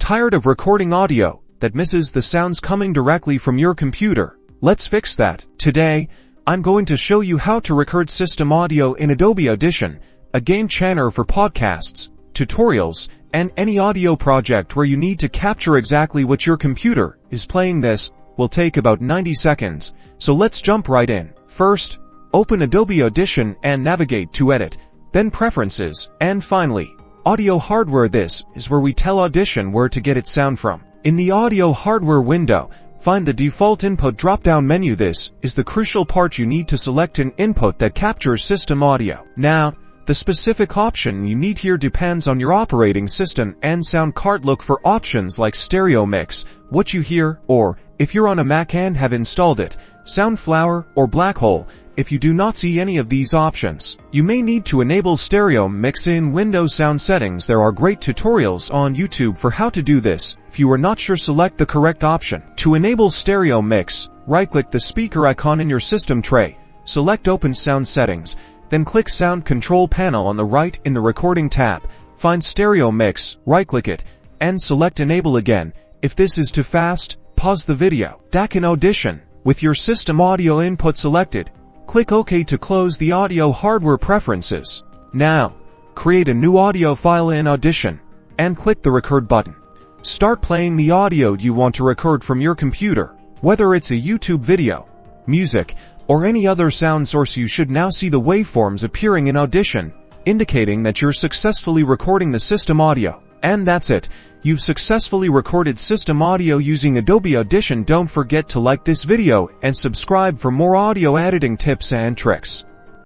Tired of recording audio that misses the sounds coming directly from your computer? Let's fix that. Today, I'm going to show you how to record system audio in Adobe Audition, a game changer for podcasts, tutorials, and any audio project where you need to capture exactly what your computer is playing. This will take about 90 seconds, so let's jump right in. First, open Adobe Audition and navigate to Edit, then Preferences, and finally, Audio Hardware. This is where we tell Audition where to get its sound from. In the Audio Hardware window, find the default input drop-down menu. This is the crucial part. You need to select an input that captures system audio. Now, the specific option you need here depends on your operating system and sound card. Look for options like stereo mix, what you hear, or, if you're on a Mac and have installed it, Soundflower or Black Hole. If you do not see any of these options, you may need to enable stereo mix in Windows Sound Settings. There are great tutorials on YouTube for how to do this. If you are not sure, select the correct option. To enable stereo mix, right-click the speaker icon in your system tray, select Open Sound Settings, then click Sound Control Panel on the right in the Recording tab. Find Stereo Mix, right-click it, and select Enable again. If this is too fast, pause the video. Back in Audition, with your system audio input selected, click OK to close the audio hardware preferences. Now, create a new audio file in Audition, and click the Record button. Start playing the audio you want to record from your computer. Whether it's a YouTube video, music, or any other sound source, you should now see the waveforms appearing in Audition, indicating that you're successfully recording the system audio. And that's it. You've successfully recorded system audio using Adobe Audition. Don't forget to like this video and subscribe for more audio editing tips and tricks.